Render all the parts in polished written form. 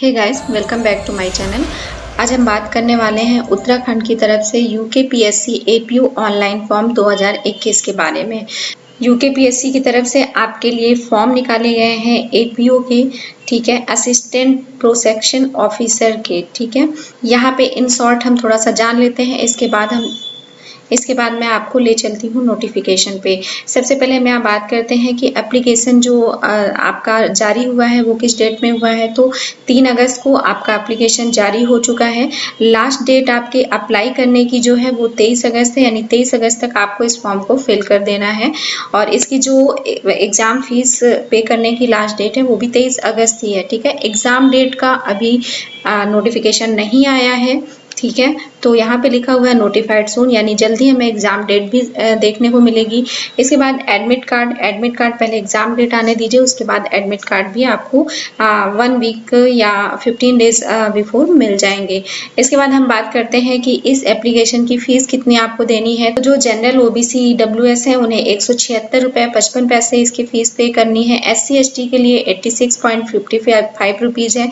Hey guys, welcome back to my channel. आज हम बात करने वाले हैं उत्तराखंड की तरफ से यूकेपीएससी एपीयू ऑनलाइन फॉर्म 2021 के बारे में। यूकेपीएससी की तरफ से आपके लिए फॉर्म निकाले गए हैं एपीयू के, ठीक है, असिस्टेंट प्रोसेक्शन ऑफिसर के, ठीक है। यहाँ पे इन शॉर्ट हम थोड़ा सा जान लेते हैं, इसके बाद मैं आपको ले चलती हूँ नोटिफिकेशन पे। सबसे पहले हम यहाँ बात करते हैं कि एप्लीकेशन जो आपका जारी हुआ है वो किस डेट में हुआ है। तो 3 अगस्त को आपका एप्लीकेशन जारी हो चुका है। लास्ट डेट आपके अप्लाई करने की जो है वो 23 अगस्त है, यानी 23 अगस्त तक आपको इस फॉर्म को फिल कर देना है। और इसकी जो एग्ज़ाम फीस पे करने की लास्ट डेट है वो भी 23 अगस्त ही है, ठीक है। एग्ज़ाम डेट का अभी नोटिफिकेशन नहीं आया है, ठीक है। तो यहाँ पे लिखा हुआ है नोटिफाइड सून, यानी जल्दी हमें एग्जाम डेट भी देखने को मिलेगी। इसके बाद एडमिट कार्ड पहले एग्जाम डेट आने दीजिए, उसके बाद एडमिट कार्ड भी आपको 1 वीक या 15 डेज बिफोर मिल जाएंगे। इसके बाद हम बात करते हैं कि इस एप्लीकेशन की फीस कितनी आपको देनी है। तो जो जनरल ओबीसी ईडब्ल्यूएस है उन्हें 176 रुपये 55 पैसे इसकी फीस पे करनी है। SC ST के लिए 86.55 रुपीज़ है।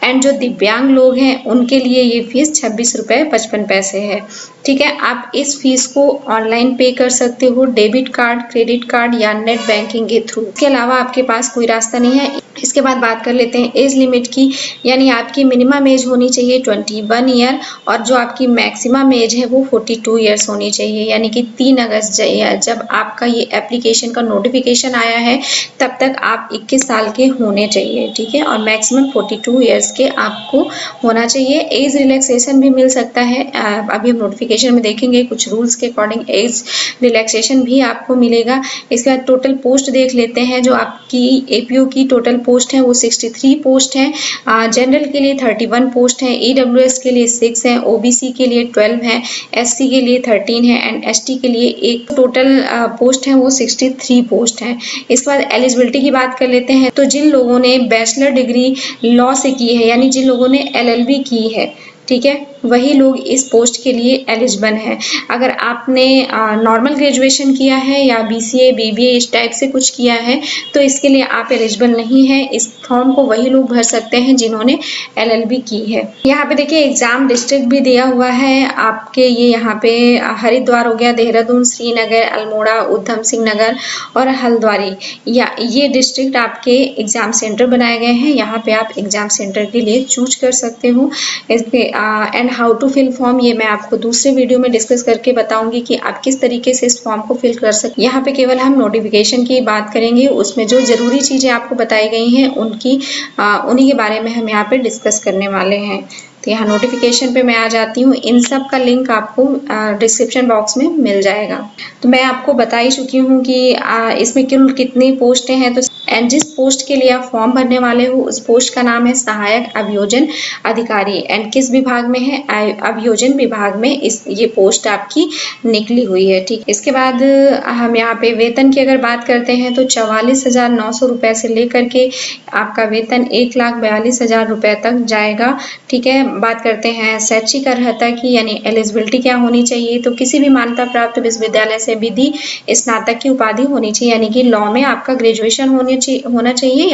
एंड जो दिव्यांग लोग हैं उनके लिए ये फीस 26 रुपये 55 पैसे है, ठीक है। आप इस फीस को ऑनलाइन पे कर सकते हो, डेबिट कार्ड, क्रेडिट कार्ड या नेट बैंकिंग के थ्रू। इसके अलावा आपके पास कोई रास्ता नहीं है। इसके बाद बात कर लेते हैं एज लिमिट की, यानी आपकी मिनिमम एज होनी चाहिए 21 ईयर और जो आपकी मैक्सिमम एज है वो 42 ईयर्स होनी चाहिए। यानी कि 3 अगस्त जब आपका ये एप्लीकेशन का नोटिफिकेशन आया है तब तक आप 21 साल के होने चाहिए, ठीक है। और मैक्सिमम 42 ईयर्स के आपको होना चाहिए। एज रिलैक्सेशन भी मिल सकता है, अभी हम नोटिफिकेशन में देखेंगे कुछ रूल्स के अकॉर्डिंग एज रिलैक्सेशन भी आपको मिलेगा। इसके बाद टोटल पोस्ट देख लेते हैं। जो आपकी एपीयू की टोटल पोस्ट है वो 63 पोस्ट है। जनरल के लिए 31 पोस्ट है, ईडब्ल्यूएस के लिए 6 है, ओबीसी के लिए 12 है, एससी के लिए 13 है एंड एसटी के लिए एक। टोटल पोस्ट है वो 63 पोस्ट है। इसके बाद एलिजिबिलिटी की बात कर लेते हैं। तो जिन लोगों ने बैचलर डिग्री लॉ से की है, यानी जिन लोगों ने LLB की है, ठीक है, वही लोग इस पोस्ट के लिए एलिजिबल हैं। अगर आपने नॉर्मल ग्रेजुएशन किया है या BCA BBA इस टाइप से कुछ किया है तो इसके लिए आप एलिजिबल नहीं है। इस फॉर्म को वही लोग भर सकते हैं जिन्होंने LLB की है। यहाँ पे देखिए एग्जाम डिस्ट्रिक्ट भी दिया हुआ है आपके। ये यहाँ पे हरिद्वार हो गया, देहरादून, श्रीनगर, अल्मोड़ा, उधम सिंह नगर और हल्द्वानी, या ये डिस्ट्रिक्ट आपके एग्जाम सेंटर बनाए गए हैं। यहाँ पे आप एग्जाम सेंटर के लिए चूज कर सकते हो। And how to fill form ये मैं आपको दूसरे वीडियो में डिस्कस करके बताऊंगी कि आप किस तरीके से इस फॉर्म को फिल कर सकते। यहाँ पे केवल हम नोटिफिकेशन की बात करेंगे, उसमें जो जरूरी चीजें आपको बताई गई हैं उन्हीं के बारे में हम यहाँ पे डिस्कस करने वाले हैं। तो यहाँ नोटिफिकेशन पे मैं आ जाती हूँ। इन सब का लिंक आपको डिस्क्रिप्शन बॉक्स में मिल जाएगा। तो मैं आपको बता ही चुकी हूँ कि इसमें कुल कितनी पोस्टें हैं। तो एंड जिस पोस्ट के लिए आप फॉर्म भरने वाले हो उस पोस्ट का नाम है सहायक अभियोजन अधिकारी। एंड किस विभाग में है? अभियोजन विभाग में ये पोस्ट आपकी निकली हुई है, ठीक। इसके बाद हम यहाँ पे वेतन की अगर बात करते हैं तो 44,900 रुपए से लेकर के आपका वेतन 1,42,000 रुपए तक जाएगा, ठीक है। बात करते हैं शैक्षिक अर्हता की, यानी एलिजिबिलिटी क्या होनी चाहिए। तो किसी भी मान्यता प्राप्त विश्वविद्यालय से विधि स्नातक की उपाधि होनी चाहिए, यानी कि लॉ में आपका ग्रेजुएशन होना चाहिए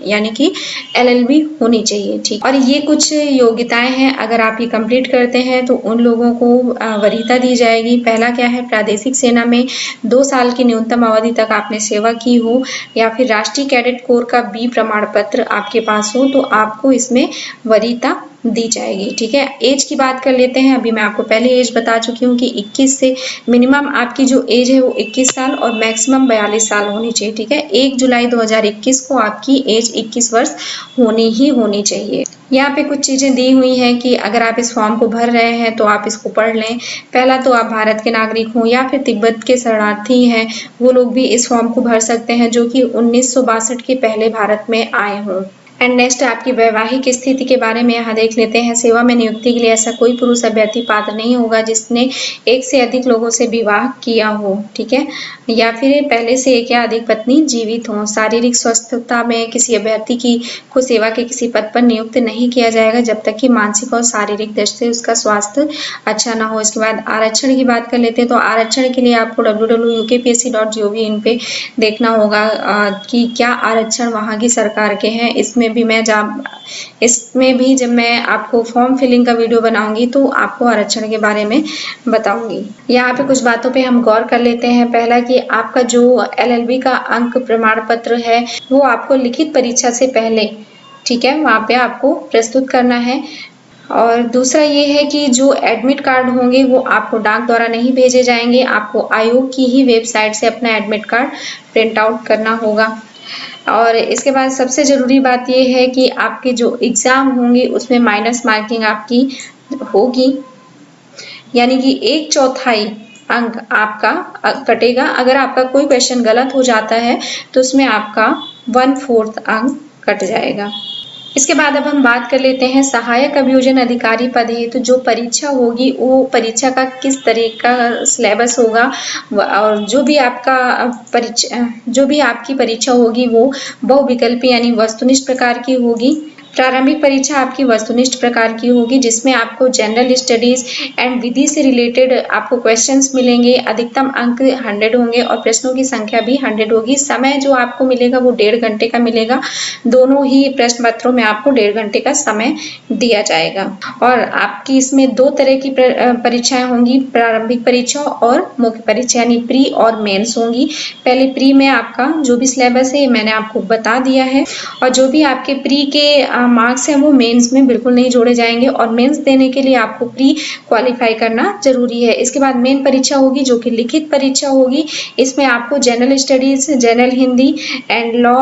यानी कि LLB होनी चाहिए, ठीक। और ये कुछ योग्यताएं हैं, अगर आप ये कंप्लीट करते हैं तो उन लोगों को वरीयता दी जाएगी। पहला क्या है? प्रादेशिक सेना में 2 साल की न्यूनतम अवधि तक आपने सेवा की हो, या फिर राष्ट्रीय कैडेट कोर का B प्रमाण पत्र आपके पास हो तो आपको इसमें वरीयता दी जाएगी, ठीक है। एज की बात कर लेते हैं। अभी मैं आपको पहले एज बता चुकी हूँ कि 21 से मिनिमम आपकी जो एज है वो 21 साल और मैक्सिमम 42 साल होनी चाहिए, ठीक है। 1 जुलाई 2021 को आपकी एज 21 वर्ष होनी चाहिए। यहाँ पे कुछ चीजें दी हुई हैं कि अगर आप इस फॉर्म को भर रहे हैं तो आप इसको पढ़ लें। पहला तो आप भारत के नागरिक हों या फिर तिब्बत के शरणार्थी हैं, वो लोग भी इस फॉर्म को भर सकते हैं जो कि 1962 के पहले भारत में आए हों। एंड नेक्स्ट आपकी वैवाहिक स्थिति के बारे में यहाँ देख लेते हैं। सेवा में नियुक्ति के लिए ऐसा कोई पुरुष अभ्यर्थी पात्र नहीं होगा जिसने एक से अधिक लोगों से विवाह किया हो, ठीक है, या फिर पहले से एक या अधिक पत्नी जीवित हो। शारीरिक स्वस्थता में किसी अभ्यर्थी को सेवा के किसी पद पर नियुक्त नहीं किया जाएगा जब तक कि मानसिक और शारीरिक दृष्टि से उसका स्वास्थ्य अच्छा ना हो। इसके बाद आरक्षण की बात कर लेते हैं। तो आरक्षण के लिए आपको www.ukpsc.gov इन पे देखना होगा कि क्या आरक्षण वहाँ की सरकार के हैं। इसमें में भी मैं जब मैं आपको फॉर्म फिलिंग का वीडियो बनाऊंगी तो आपको आरक्षण के बारे में बताऊंगी। यहाँ पे कुछ बातों पे हम गौर कर लेते हैं। पहला कि आपका जो LLB का अंक प्रमाण पत्र है वो आपको लिखित परीक्षा से पहले, ठीक है, वहाँ पे आपको प्रस्तुत करना है। और दूसरा ये है कि जो एडमिट कार्ड होंगे वो आपको डाक द्वारा नहीं भेजे जाएंगे, आपको आयोग की ही वेबसाइट से अपना एडमिट कार्ड प्रिंट आउट करना होगा। और इसके बाद सबसे ज़रूरी बात ये है कि आपके जो एग्ज़ाम होंगे उसमें माइनस मार्किंग आपकी होगी, यानी कि 1/4 अंक आपका कटेगा। अगर आपका कोई क्वेश्चन गलत हो जाता है तो उसमें आपका 1/4 अंक कट जाएगा। इसके बाद अब हम बात कर लेते हैं सहायक अभियोजन अधिकारी पद हेतु जो परीक्षा होगी वो परीक्षा का किस तरह का सिलेबस होगा, और जो भी आपकी परीक्षा होगी वो बहुविकल्पी यानी वस्तुनिष्ठ प्रकार की होगी। प्रारंभिक परीक्षा आपकी वस्तुनिष्ठ प्रकार की होगी जिसमें आपको जनरल स्टडीज एंड विधि से रिलेटेड आपको क्वेश्चंस मिलेंगे। अधिकतम अंक 100 होंगे और प्रश्नों की संख्या भी 100 होगी। समय जो आपको मिलेगा वो 1.5 घंटे का मिलेगा। दोनों ही प्रश्न पत्रों में आपको 1.5 घंटे का समय दिया जाएगा। और आपकी इसमें 2 तरह की परीक्षाएं होंगी, प्रारंभिक परीक्षा और मुख्य परीक्षा यानी प्री और मेंस होंगी। पहले प्री में आपका जो भी सिलेबस है मैंने आपको बता दिया है, और जो भी आपके प्री के मार्क्स हैं वो मेंस में बिल्कुल नहीं जोड़े जाएंगे, और मेंस देने के लिए आपको प्री क्वालिफाई करना जरूरी है। इसके बाद मेन परीक्षा होगी जो कि लिखित परीक्षा होगी। इसमें आपको general studies, general Hindi and law,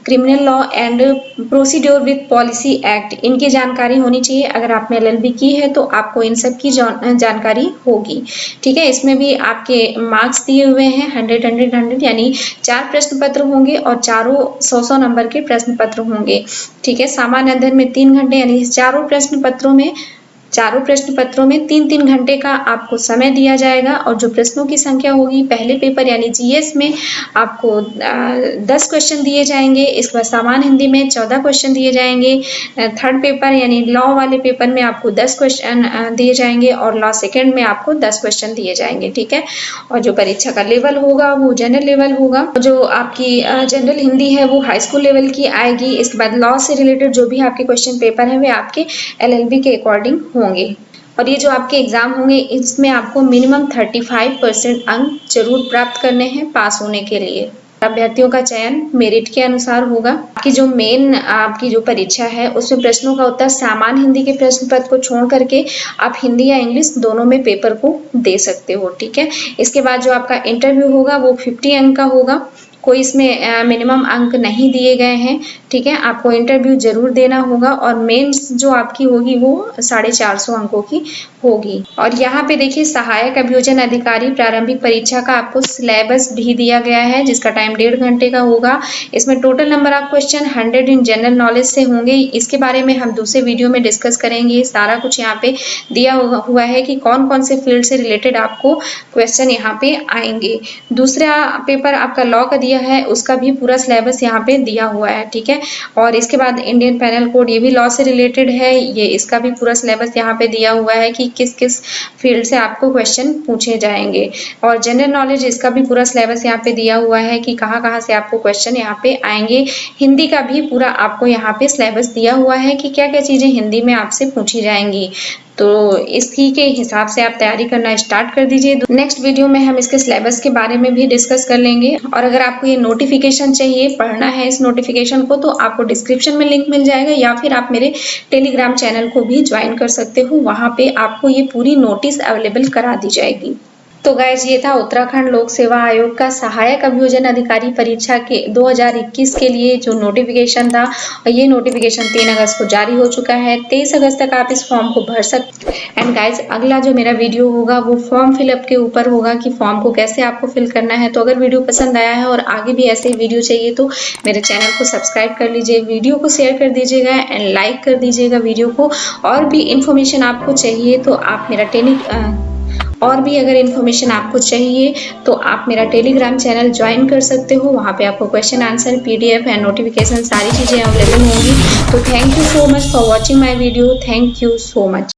criminal law and procedure with policy act, इनकी जानकारी होनी चाहिए। अगर आपने LLB की है तो आपको इन सब की जानकारी होगी, ठीक है। इसमें भी आपके मार्क्स दिए हुए हैं 100 यानी 4 प्रश्न पत्र होंगे और चारों 100 नंबर के प्रश्न पत्र होंगे, ठीक है। सामान्य अध्ययन में 3 घंटे यानी चारों प्रश्न पत्रों में 3-3 घंटे का आपको समय दिया जाएगा। और जो प्रश्नों की संख्या होगी, पहले पेपर यानी GS में आपको 10 क्वेश्चन दिए जाएंगे। इसके बाद सामान्य हिंदी में 14 क्वेश्चन दिए जाएंगे। थर्ड पेपर यानी लॉ वाले पेपर में आपको 10 क्वेश्चन दिए जाएंगे और लॉ सेकेंड में आपको 10 क्वेश्चन दिए जाएंगे, ठीक है। और जो परीक्षा का लेवल होगा वो जनरल लेवल होगा। जो आपकी जनरल हिंदी है वो हाई स्कूल लेवल की आएगी। इसके बाद लॉ से रिलेटेड जो भी आपके क्वेश्चन पेपर है वे आपके LLB के अकॉर्डिंग होंगे। और ये जो आपके एग्जाम होंगे इसमें आपको मिनिमम 35% अंक जरूर प्राप्त करने हैं पास होने के लिए। अभ्यर्थियों का चयन मेरिट के अनुसार होगा। आपकी जो परीक्षा है उसमें प्रश्नों का उत्तर सामान्य हिंदी के प्रश्न पत्र को छोड़ करके आप हिंदी या इंग्लिश दोनों में पेपर को दे सकते हो, ठीक है। इसके बाद जो आपका इंटरव्यू होगा वो 50 अंक का होगा। कोई इसमें मिनिमम अंक नहीं दिए गए हैं, ठीक है। आपको इंटरव्यू जरूर देना होगा। और मेंस जो आपकी होगी वो 450 अंकों की होगी। और यहाँ पे देखिए सहायक अभियोजन अधिकारी प्रारंभिक परीक्षा का आपको सिलेबस भी दिया गया है जिसका टाइम 1.5 घंटे का होगा। इसमें total number of question 100 in general knowledge से होंगे। इसके बारे में हम दूसरे वीडियो में डिस्कस करेंगे। सारा कुछ यहाँ पे दिया हुआ है कि कौन कौन से फील्ड से रिलेटेड आपको क्वेश्चन यहाँ पे आएंगे। दूसरा पेपर आपका लॉ का दिया है, उसका भी पूरा सिलेबस यहाँ पे दिया हुआ है, ठीक है। और इसके बाद इंडियन पैनल कोड, ये भी लॉ से रिलेटेड है, ये इसका भी पूरा सिलेबस यहाँ पे दिया हुआ है कि किस किस फील्ड से आपको क्वेश्चन पूछे जाएंगे। और जनरल नॉलेज, इसका भी पूरा सिलेबस यहाँ पे दिया हुआ है कि कहाँ कहाँ से आपको क्वेश्चन यहाँ पे आएंगे। हिंदी का भी पूरा आपको यहाँ पे सिलेबस दिया हुआ है कि क्या क्या चीजें हिंदी में आपसे पूछी जाएंगी। तो इसी के हिसाब से आप तैयारी करना स्टार्ट कर दीजिए। नेक्स्ट वीडियो में हम इसके सिलेबस के बारे में भी डिस्कस कर लेंगे। और अगर आपको ये नोटिफिकेशन चाहिए, पढ़ना है इस नोटिफिकेशन को, तो आपको डिस्क्रिप्शन में लिंक मिल जाएगा या फिर आप मेरे टेलीग्राम चैनल को भी ज्वाइन कर सकते हो। वहाँ पे आपको ये पूरी नोटिस अवेलेबल करा दी जाएगी। तो गाइज ये था उत्तराखंड लोक सेवा आयोग का सहायक अभियोजन अधिकारी परीक्षा के 2021 के लिए जो नोटिफिकेशन था। और ये नोटिफिकेशन 3 अगस्त को जारी हो चुका है। 23 अगस्त तक आप इस फॉर्म को भर सकते हैं। एंड गाइज अगला जो मेरा वीडियो होगा वो फॉर्म फिलअप के ऊपर होगा कि फॉर्म को कैसे आपको फिल करना है। तो अगर वीडियो पसंद आया है और आगे भी ऐसे ही वीडियो चाहिए तो मेरे चैनल को सब्सक्राइब कर लीजिए, वीडियो को शेयर कर दीजिएगा एंड लाइक कर दीजिएगा वीडियो को। और भी इंफॉर्मेशन आपको चाहिए तो आप मेरा अगर इन्फॉर्मेशन आपको चाहिए तो आप मेरा टेलीग्राम चैनल ज्वाइन कर सकते हो। वहाँ पे आपको question answer, PDF and notification सारी चीज़ें अवेलेबल होंगी। तो thank you so much for watching my video. Thank you so much.